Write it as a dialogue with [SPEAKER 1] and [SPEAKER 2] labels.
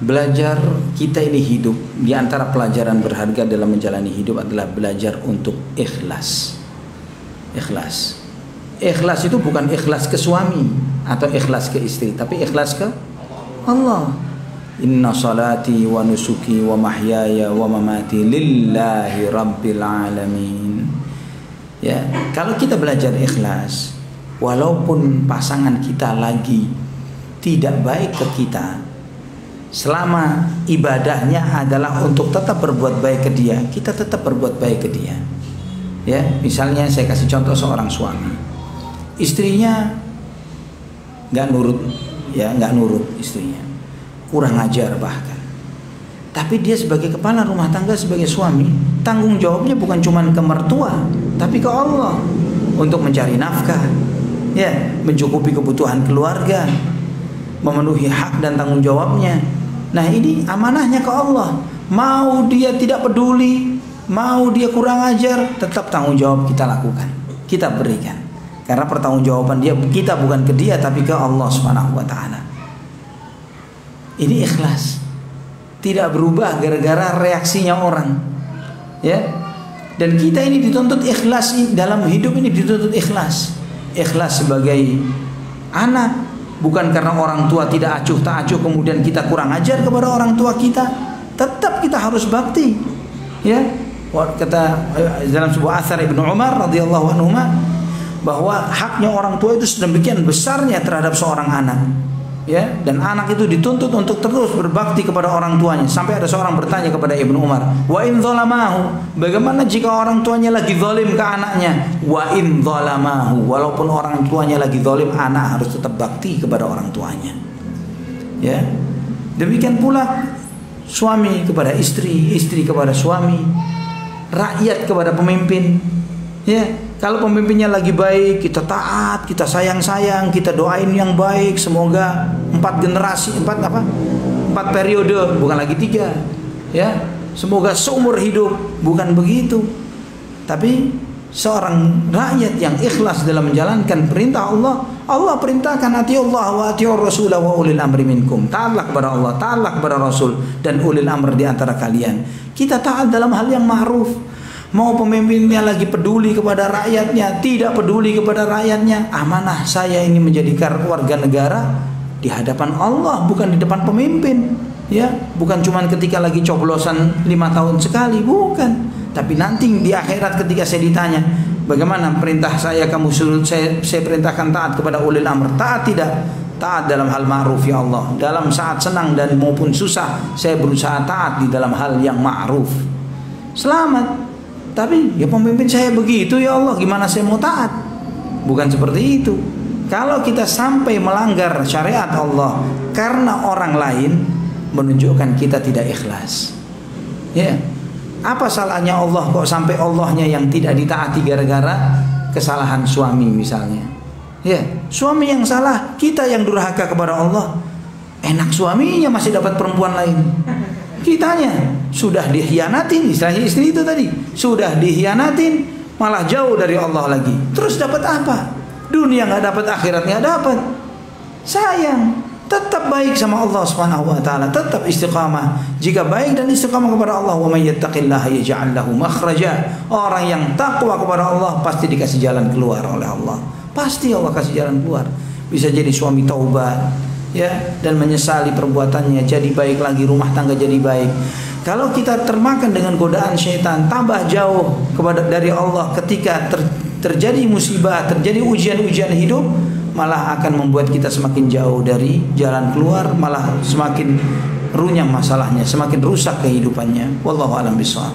[SPEAKER 1] Belajar kita ini hidup, di antara pelajaran berharga dalam menjalani hidup adalah belajar untuk ikhlas. Ikhlas. Ikhlas itu bukan ikhlas ke suami atau ikhlas ke istri, tapi ikhlas ke Allah. Inna salati wa nusuki wa mahyaya wa mamati lillahi rabbil alamin. Ya, kalau kita belajar ikhlas, walaupun pasangan kita lagi tidak baik ke kita, selama ibadahnya adalah untuk tetap berbuat baik ke dia, kita tetap berbuat baik ke dia. Ya, misalnya saya kasih contoh seorang suami, istrinya nggak nurut istrinya, kurang ajar bahkan. Tapi dia sebagai kepala rumah tangga, sebagai suami, tanggung jawabnya bukan cuma ke mertua, tapi ke Allah untuk mencari nafkah, ya, mencukupi kebutuhan keluarga, memenuhi hak dan tanggung jawabnya. Nah, ini amanahnya ke Allah. Mau dia tidak peduli, mau dia kurang ajar, tetap tanggung jawab kita lakukan, kita berikan. Karena pertanggungjawaban kita bukan ke dia, tapi ke Allah Subhanahu wa taala. Ini ikhlas. Tidak berubah gara-gara reaksinya orang. Ya. Dan kita ini dituntut ikhlas, dalam hidup ini dituntut ikhlas. Ikhlas sebagai anak, bukan karena orang tua tidak acuh tak acuh kemudian kita kurang ajar kepada orang tua kita. Tetap kita harus bakti. Ya. Kata dalam sebuah atsar Ibnu Umar radhiyallahu anhu bahwa haknya orang tua itu sedemikian besarnya terhadap seorang anak. Ya, dan anak itu dituntut untuk terus berbakti kepada orang tuanya. Sampai ada seorang bertanya kepada Ibnu Umar, "Wa in dzalamahu?" Bagaimana jika orang tuanya lagi zalim ke anaknya? "Wa in dzalamahu." Walaupun orang tuanya lagi zalim, anak harus tetap bakti kepada orang tuanya. Ya. Demikian pula suami kepada istri, istri kepada suami, rakyat kepada pemimpin. Ya, kalau pemimpinnya lagi baik, kita taat, kita sayang-sayang, kita doain yang baik, semoga 4 periode, bukan lagi 3. Ya, semoga seumur hidup, bukan begitu. Tapi seorang rakyat yang ikhlas dalam menjalankan perintah Allah, Allah perintahkan atiullah wa atiur rasul wa ulil amri minkum. Taatlah kepada Allah, taatlah kepada Rasul dan ulil amr di antara kalian. Kita taat dalam hal yang ma'ruf. Mau pemimpinnya lagi peduli kepada rakyatnya, tidak peduli kepada rakyatnya, amanah saya ini menjadi warga negara di hadapan Allah, bukan di depan pemimpin. Ya, bukan cuma ketika lagi coblosan 5 tahun sekali, bukan. Tapi nanti di akhirat ketika saya ditanya, bagaimana perintah saya kamu suruh saya perintahkan taat kepada ulil amr, taat tidak? Taat dalam hal ma'ruf ya Allah. Dalam saat senang dan maupun susah, saya berusaha taat di dalam hal yang ma'ruf. Selamat. Tapi ya pemimpin saya begitu ya Allah, gimana saya mau taat? Bukan seperti itu. Kalau kita sampai melanggar syariat Allah karena orang lain, menunjukkan kita tidak ikhlas. Ya. Apa salahnya Allah kok sampai Allahnya yang tidak ditaati gara-gara kesalahan suami misalnya? Ya, suami yang salah, kita yang durhaka kepada Allah. Enak suaminya masih dapat perempuan lain. Kitanya sudah dikhianatin, istilahnya istri itu tadi, sudah dikhianatin, malah jauh dari Allah lagi. Terus dapat apa? Dunia nggak dapat, akhirat nggak dapat. Sayang. Tetap baik sama Allah Subhanahu wa taala, tetap istiqamah. Jika baik dan istiqamah kepada Allah, wa may yattaqillaha yaj'al lahu makhraja. Orang yang takwa kepada Allah pasti dikasih jalan keluar oleh Allah. Pasti Allah kasih jalan keluar. Bisa jadi suami taubat, ya, dan menyesali perbuatannya, jadi baik lagi, rumah tangga jadi baik. Kalau kita termakan dengan godaan syaitan, tambah jauh dari Allah ketika terjadi musibah, terjadi ujian-ujian hidup, malah akan membuat kita semakin jauh dari jalan keluar, malah semakin runyam masalahnya, semakin rusak kehidupannya. Wallahu a'lam bishawab.